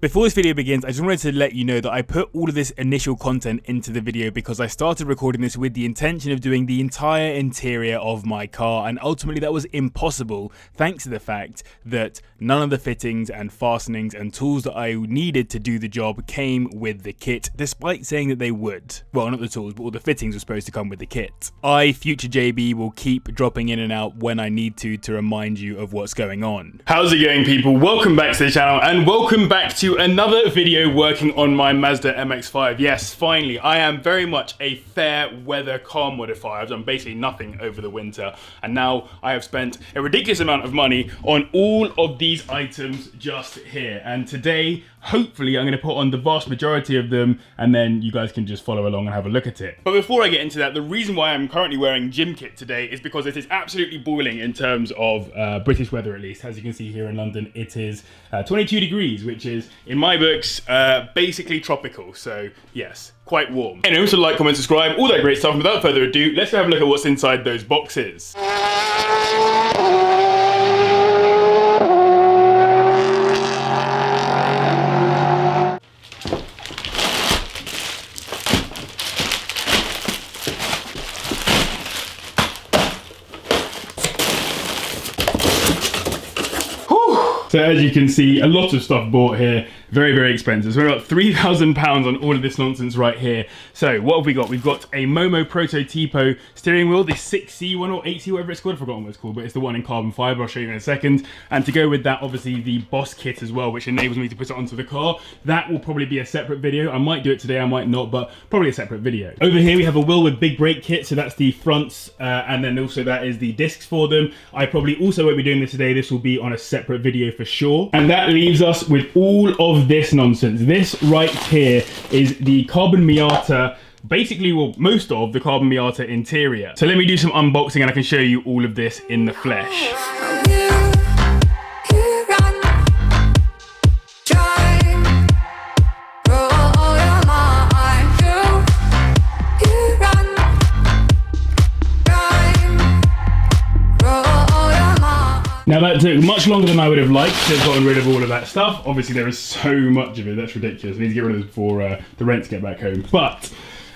Before this video begins, I just wanted to let you know that I put all of this initial content into the video because I started recording this with the intention of doing the entire interior of my car, and ultimately that was impossible thanks to the fact that none of the fittings and fastenings and tools that I needed to do the job came with the kit, despite saying that they would. Well, not the tools, but all the fittings were supposed to come with the kit. I, future JB, will keep dropping in and out when I need to remind you of what's going on. How's it going, people? Welcome back to the channel, and welcome back to another video working on my Mazda MX-5. Yes, finally, I am very much a fair weather car modifier. I've done basically nothing over the winter, and now I have spent a ridiculous amount of money on all of these items just here. And today, hopefully, I'm going to put on the vast majority of them, and then you guys can just follow along and have a look at it. But before I get into that, the reason why I'm currently wearing gym kit today is because it is absolutely boiling in terms of British weather, at least. As you can see here in London, it is 22 degrees, which is, in my books, basically tropical. So yes, quite warm. Anyway, so like, comment, subscribe, all that great stuff. And without further ado, let's go have a look at what's inside those boxes. So as you can see, a lot of stuff bought here, very, very expensive. So we're about £3,000 on all of this nonsense right here. So what have we got? We've got a Momo Prototipo steering wheel, the 6C one or 8C, whatever it's called, I've forgotten what it's called, but it's the one in carbon fibre, I'll show you in a second. And to go with that, obviously the Boss kit as well, which enables me to put it onto the car. That will probably be a separate video. I might do it today, I might not, but probably a separate video. Over here we have a wheel with big brake kit, so that's the fronts, and then also that is the discs for them. I probably also won't be doing this today, this will be on a separate video for sure. And that leaves us with all of this nonsense. This right here is the CarbonMiata, basically, well, most of the CarbonMiata interior. So let me do some unboxing and I can show you all of this in the flesh. Now that took much longer than I would have liked to have gotten rid of all of that stuff. Obviously there is so much of it, that's ridiculous. I need to get rid of it before the rents get back home. But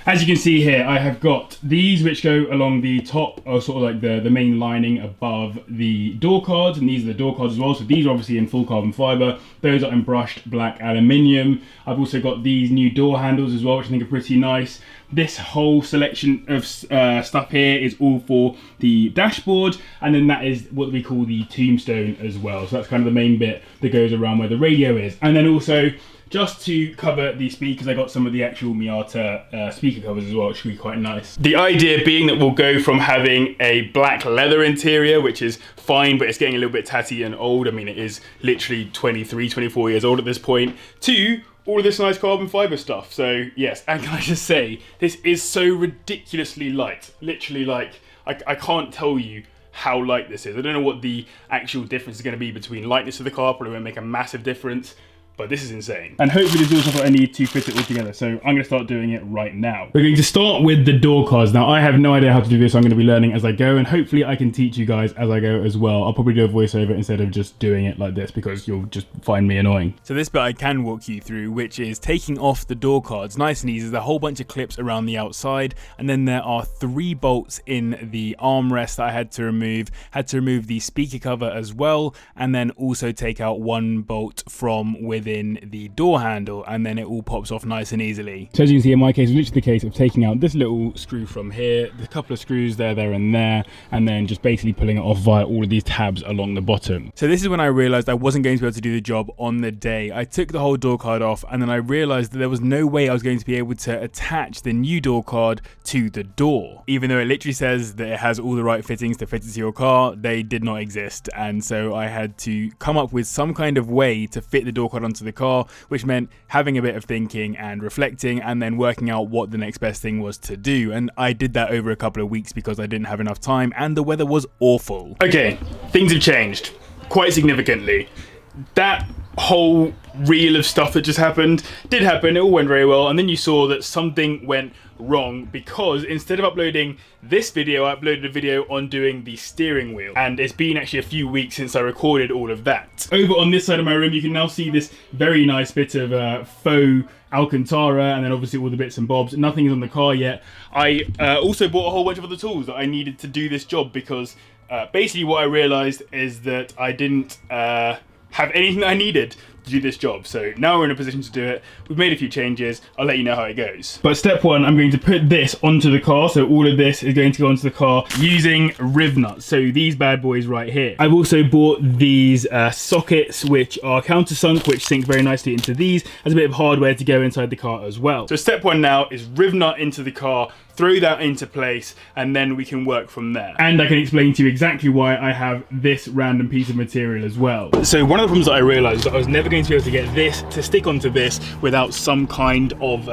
as you can see here, I have got these which go along the top, or sort of like the main lining above the door cards, and these are the door cards as well. So these are obviously in full carbon fibre. Those are in brushed black aluminium. I've also got these new door handles as well, which I think are pretty nice. This whole selection of stuff here is all for the dashboard, and then that is what we call the tombstone as well. So that's kind of the main bit that goes around where the radio is. And then also, just to cover the speakers, I got some of the actual Miata speaker covers as well, which should be quite nice. The idea being that we'll go from having a black leather interior, which is fine, but it's getting a little bit tatty and old. I mean, it is literally 23, 24 years old at this point, to all of this nice carbon fibre stuff. So yes, and can I just say, this is so ridiculously light. Literally, like, I can't tell you how light this is. I don't know what the actual difference is going to be between lightness of the car, probably won't make a massive difference. But this is insane. And hopefully this is also what I need to fit it all together. So I'm going to start doing it right now. We're going to start with the door cards. Now, I have no idea how to do this. I'm going to be learning as I go, and hopefully I can teach you guys as I go as well. I'll probably do a voiceover instead of just doing it like this, because you'll just find me annoying. So this bit I can walk you through, which is taking off the door cards. Nice and easy. There's a whole bunch of clips around the outside, and then there are 3 bolts in the armrest that I had to remove. Had to remove the speaker cover as well, and then also take out 1 bolt from within the door handle, and then it all pops off nice and easily. So as you can see, in my case, it's literally the case of taking out this little screw from here, a couple of screws there and there, and then just basically pulling it off via all of these tabs along the bottom. So this is when I realized I wasn't going to be able to do the job on the day. I took the whole door card off, and then I realized that there was no way I was going to be able to attach the new door card to the door. Even though it literally says that it has all the right fittings to fit into your car, they did not exist. And so I had to come up with some kind of way to fit the door card onto the car, which meant having a bit of thinking and reflecting, and then working out what the next best thing was to do. And I did that over a couple of weeks because I didn't have enough time, and the weather was awful. Okay, things have changed quite significantly. That whole reel of stuff that just happened did happen, it all went very well, and then you saw that something went wrong, because instead of uploading this video, I uploaded a video on doing the steering wheel, and it's been actually a few weeks since I recorded all of that. Over on this side of my room, you can now see this very nice bit of faux Alcantara, and then obviously all the bits and bobs. Nothing is on the car yet. I also bought a whole bunch of other tools that I needed to do this job, because basically what I realized is that I didn't have anything that I needed to do this job. So now we're in a position to do it. We've made a few changes. I'll let you know how it goes. But step one, I'm going to put this onto the car. So all of this is going to go onto the car using Rivnuts. So these bad boys right here. I've also bought these sockets, which are countersunk, which sync very nicely into these as a bit of hardware to go inside the car as well. So step one now is Rivnut into the car, throw that into place, and then we can work from there. And I can explain to you exactly why I have this random piece of material as well. So one of the problems that I realized is that I was never going to be able to get this to stick onto this without some kind of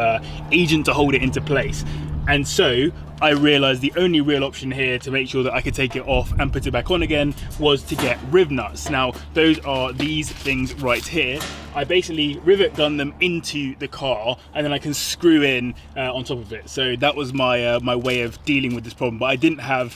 agent to hold it into place. And so I realized the only real option here to make sure that I could take it off and put it back on again was to get Rivnuts. Now, those are these things right here. I basically rivet gun them into the car, and then I can screw in on top of it. So that was my my way of dealing with this problem. But I didn't have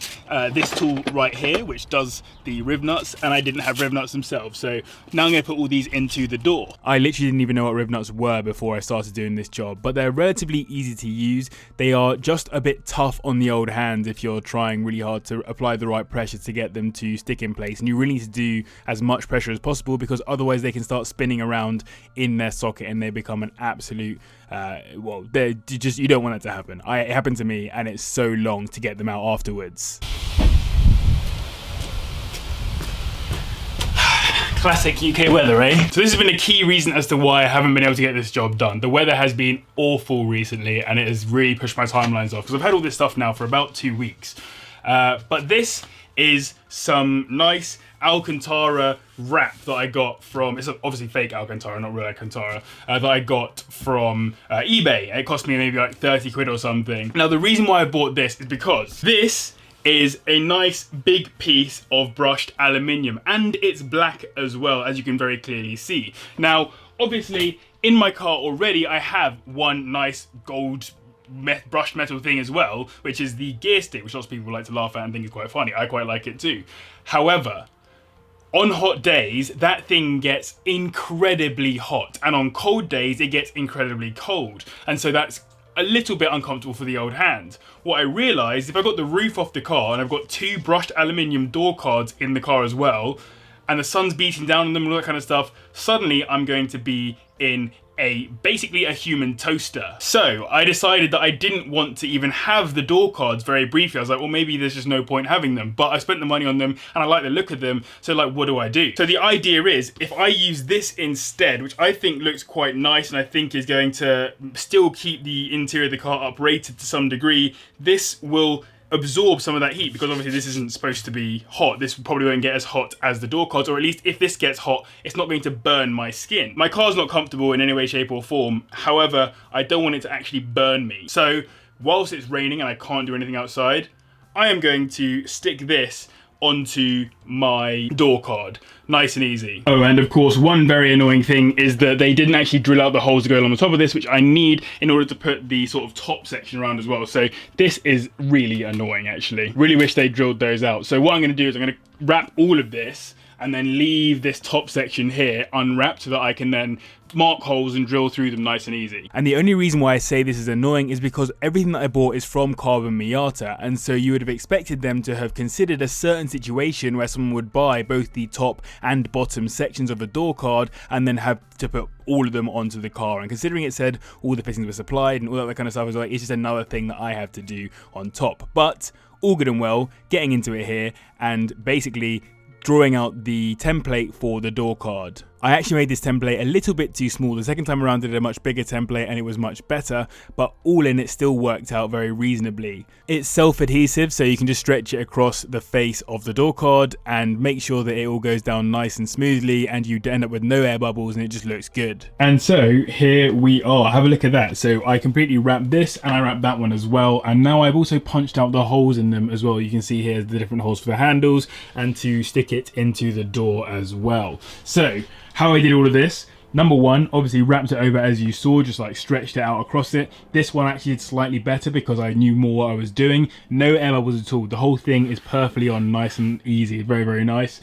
this tool right here, which does the Rivnuts, and I didn't have Rivnuts themselves. So now I'm going to put all these into the door. I literally didn't even know what Rivnuts were before I started doing this job, but they're relatively easy to use. They are just a bit tough on the old hands if you're trying really hard to apply the right pressure to get them to stick in place, and you really need to do as much pressure as possible, because otherwise they can start spinning around in their socket and they become an absolute well, you don't want that to happen. It happened to me, and it's so long to get them out afterwards. Classic UK weather, eh? So this has been a key reason as to why I haven't been able to get this job done. The weather has been awful recently, and it has really pushed my timelines off, because I've had all this stuff now for about 2 weeks. But this is some nice Alcantara wrap that I got from, it's obviously fake Alcantara, not real Alcantara, that I got from eBay. It cost me maybe like 30 quid or something. Now the reason why I bought this is because this is a nice big piece of brushed aluminium, and it's black as well, as you can very clearly see. Now obviously in my car already I have one nice gold brushed metal thing as well, which is the gear stick, which lots of people like to laugh at and think is quite funny. I quite like it too. However, on hot days, that thing gets incredibly hot, and on cold days, it gets incredibly cold. And so that's a little bit uncomfortable for the old hand. What I realized, if I got the roof off the car and I've got 2 brushed aluminium door cards in the car as well, and the sun's beating down on them and all that kind of stuff, suddenly I'm going to be in basically a human toaster. So I decided that I didn't want to even have the door cards very briefly. I was like, well, maybe there's just no point having them, but I spent the money on them and I like the look of them. So like, what do I do? So the idea is, if I use this instead, which I think looks quite nice and I think is going to still keep the interior of the car uprated to some degree, this will absorb some of that heat, because obviously this isn't supposed to be hot. This probably won't get as hot as the door cards, or at least if this gets hot, it's not going to burn my skin. My car's not comfortable in any way, shape or form. However, I don't want it to actually burn me. So whilst it's raining and I can't do anything outside, I am going to stick this onto my door card. Nice and easy. Oh, and of course, one very annoying thing is that they didn't actually drill out the holes to go along the top of this, which I need in order to put the sort of top section around as well. So this is really annoying, actually. Really wish they drilled those out. So what I'm going to do is I'm going to wrap all of this and then leave this top section here unwrapped so that I can then mark holes and drill through them nice and easy. And the only reason why I say this is annoying is because everything that I bought is from CarbonMiata, and so you would have expected them to have considered a certain situation where someone would buy both the top and bottom sections of a door card and then have to put all of them onto the car. And considering it said all the fittings were supplied and all that kind of stuff, I was like, it's just another thing that I have to do on top. But all good and well, getting into it here and basically drawing out the template for the door card. I actually made this template a little bit too small. The second time around I did a much bigger template and it was much better, but all in it still worked out very reasonably. It's self-adhesive, so you can just stretch it across the face of the door card and make sure that it all goes down nice and smoothly, and you end up with no air bubbles and it just looks good. And so here we are. Have a look at that. So I completely wrapped this and I wrapped that one as well, and now I've also punched out the holes in them as well. You can see here the different holes for the handles and to stick it into the door as well. So how I did all of this Number one, obviously wrapped it over as you saw, just like stretched it out across it. This one actually did slightly better because I knew more what I was doing. No air bubbles at all. The whole thing is perfectly on, nice and easy. Very, very nice.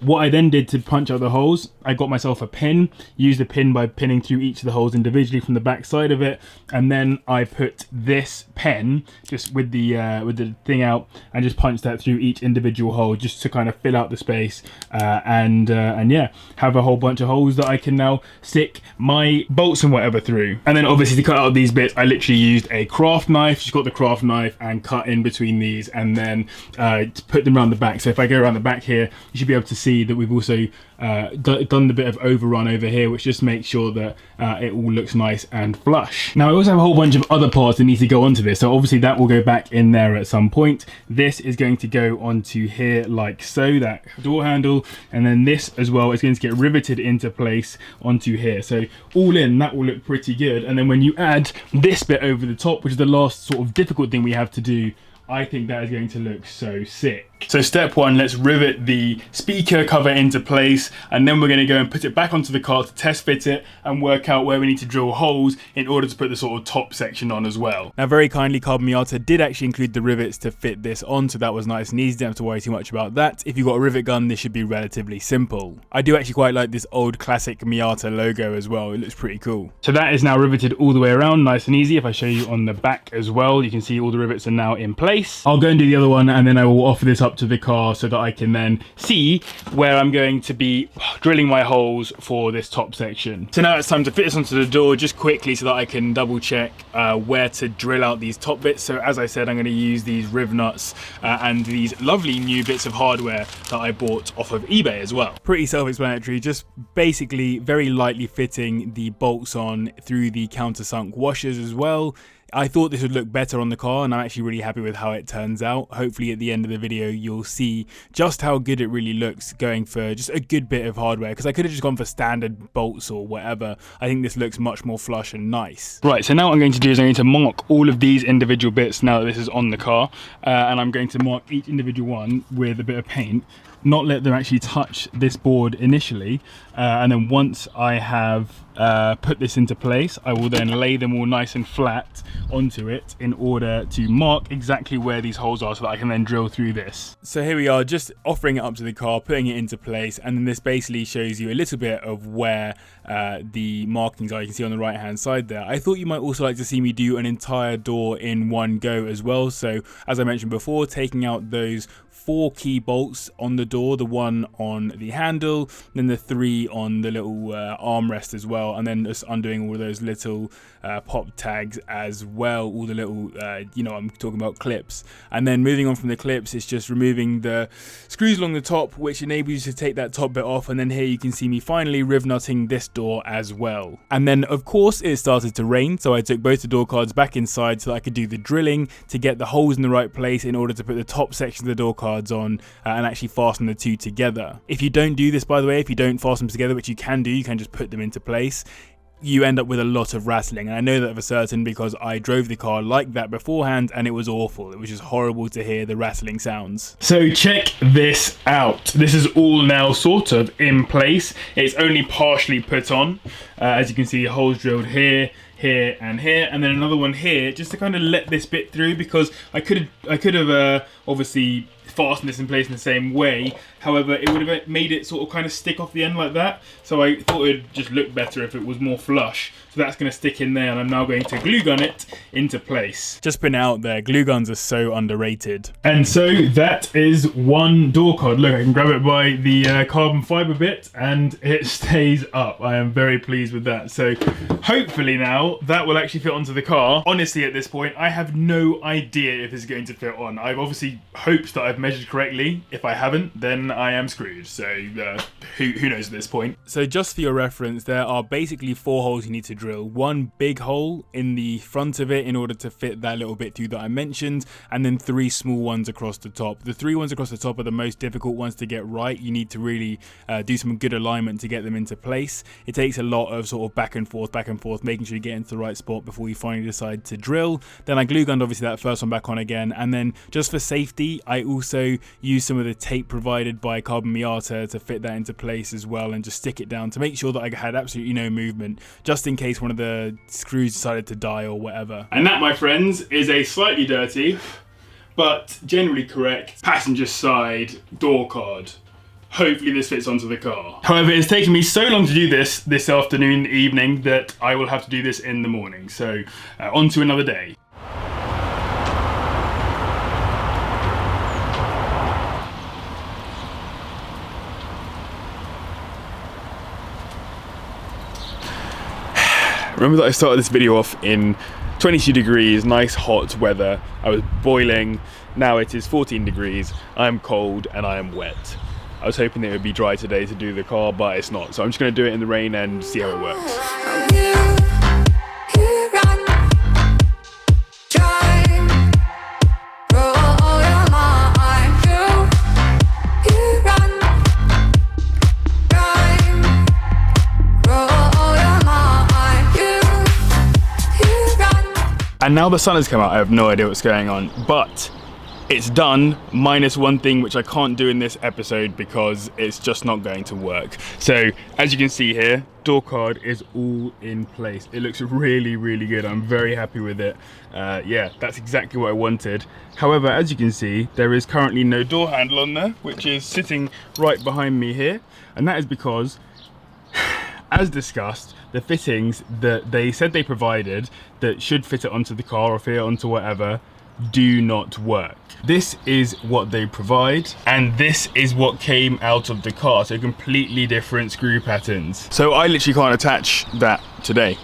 What I then did to punch out the holes, I got myself a pin, used the pin by pinning through each of the holes individually from the back side of it, and then I put this pen just with the thing out and just punched that through each individual hole just to kind of fill out the space and yeah, have a whole bunch of holes that I can now stick my bolts and whatever through. And then obviously to cut out these bits, I literally used a craft knife, just got the craft knife and cut in between these and then put them around the back. So if I go around the back here, you should be able to see that we've also done the bit of overrun over here, which just makes sure that it all looks nice and flush. Now I also have a whole bunch of other parts that need to go onto this, so obviously that will go back in there at some point. This is going to go onto here like so, that door handle, and then this as well is going to get riveted into place onto here. So all in, that will look pretty good. And then when you add this bit over the top, which is the last sort of difficult thing we have to do, I think that is going to look so sick. So step one, let's rivet the speaker cover into place, and then we're going to go and put it back onto the car to test fit it and work out where we need to drill holes in order to put the sort of top section on as well. Now very kindly, CarbonMiata did actually include the rivets to fit this on, so that was nice and easy, don't have to worry too much about that. If you've got a rivet gun, this should be relatively simple. I do actually quite like this old classic Miata logo as well, it looks pretty cool. So that is now riveted all the way around, nice and easy. If I show you on the back as well, you can see all the rivets are now in place. I'll go and do the other one, and then I will offer this up to the car so that I can then see where I'm going to be drilling my holes for this top section. So now it's time to fit this onto the door just quickly so that I can double check where to drill out these top bits. So as I said, I'm going to use these Rivnuts and these lovely new bits of hardware that I bought off of eBay as well. Pretty self-explanatory, just basically very lightly fitting the bolts on through the countersunk washers as well. I thought this would look better on the car, and I'm actually really happy with how it turns out. Hopefully at the end of the video you'll see just how good it really looks going for just a good bit of hardware, because I could have just gone for standard bolts or whatever. I think this looks much more flush and nice. Right, so now what I'm going to do is I'm going to mark all of these individual bits now that this is on the car, and I'm going to mark each individual one with a bit of paint, not let them actually touch this board initially, and then once I have put this into place, I will then lay them all nice and flat onto it in order to mark exactly where these holes are so that I can then drill through this. So here we are, just offering it up to the car, putting it into place, and then this basically shows you a little bit of where the markings are. You can see on the right hand side there. I thought you might also like to see me do an entire door in one go as well. So as I mentioned before, taking out those 4 key bolts on the door, the one on the handle, then the 3 on the little armrest as well, and then just undoing all of those little pop tags as well, all the little you know, I'm talking about clips. And then moving on from the clips, it's just removing the screws along the top, which enables you to take that top bit off. And then here you can see me finally rivnutting this door as well. And then of course it started to rain, so I took both the door cards back inside so that I could do the drilling to get the holes in the right place in order to put the top section of the door cards on and actually fasten the two together. If you don't do this, by the way, if you don't fasten them together, which you can do, you can just put them into place, you end up with a lot of rattling. And I know that for certain because I drove the car like that beforehand and it was awful. It was just horrible to hear the rattling sounds. So check this out. This is all now sort of in place. It's only partially put on. As you can see, holes drilled here, here and here, and then another one here just to kind of let this bit through, because I could have obviously fastened this in place in the same way. However, it would have made it sort of kind of stick off the end like that. So I thought it would just look better if it was more flush. So that's going to stick in there, and I'm now going to glue gun it into place. Just putting it out there, glue guns are so underrated. And so that is one door card. Look, I can grab it by the carbon fiber bit and it stays up. I am very pleased with that. So hopefully now that will actually fit onto the car. Honestly, at this point, I have no idea if it's going to fit on. I've obviously hoped that I've measured correctly. If I haven't, then I am screwed. So who knows at this point. So just for your reference, there are basically 4 holes you need to drill. One big hole in the front of it in order to fit that little bit through that I mentioned, and then 3 small ones across the top. The 3 ones across the top are the most difficult ones to get right. You need to really do some good alignment to get them into place. It takes a lot of sort of back and forth, making sure you're getting into the right spot before you finally decide to drill. Then I glue gunned obviously that first one back on again, and then just for safety I also use some of the tape provided by CarbonMiata to fit that into place as well, and just stick it down to make sure that I had absolutely no movement, just in case one of the screws decided to die or whatever. And that, my friends, is a slightly dirty but generally correct passenger side door card. Hopefully this fits onto the car. However, it's taken me so long to do this afternoon, evening, that I will have to do this in the morning. So, on to another day. Remember that I started this video off in 22 degrees, nice hot weather. I was boiling. Now it is 14 degrees. I am cold and I am wet. I was hoping that it would be dry today to do the car, but it's not. So I'm just going to do it in the rain and see how it works. And now the sun has come out. I have no idea what's going on, but it's done, minus one thing which I can't do in this episode because it's just not going to work. So as you can see here, door card is all in place. It looks really, really good. I'm very happy with it. Yeah, that's exactly what I wanted. However, as you can see, there is currently no door handle on there, which is sitting right behind me here. And that is because, as discussed, the fittings that they said they provided that should fit it onto the car or fit it onto whatever do not work. This is what they provide, and this is what came out of the car. So completely different screw patterns. So I literally can't attach that today.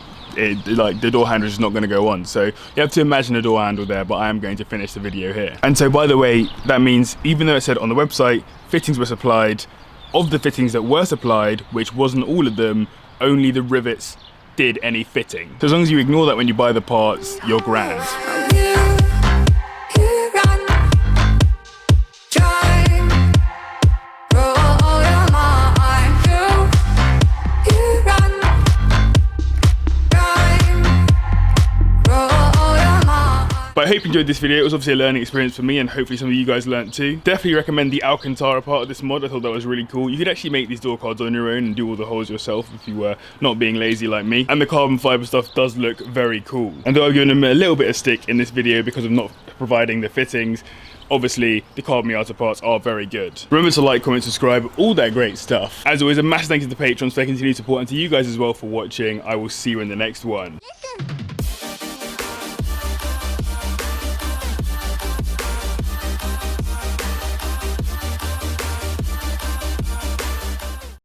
Like the door handle is not going to go on. So you have to imagine a door handle there, but I am going to finish the video here. And so, by the way, that means even though it said on the website fittings were supplied, of the fittings that were supplied, which wasn't all of them, only the rivets did any fitting. So as long as you ignore that when you buy the parts, you're grand. But I hope you enjoyed this video. It was obviously a learning experience for me, and hopefully some of you guys learnt too. Definitely recommend the Alcantara part of this mod. I thought that was really cool. You could actually make these door cards on your own and do all the holes yourself if you were not being lazy like me. And the carbon fiber stuff does look very cool. And though I've given them a little bit of stick in this video because of not providing the fittings, obviously the CarbonMiata parts are very good. Remember to like, comment, subscribe, all that great stuff. As always, a massive thank you to the patrons for their continued support, and to you guys as well for watching. I will see you in the next one.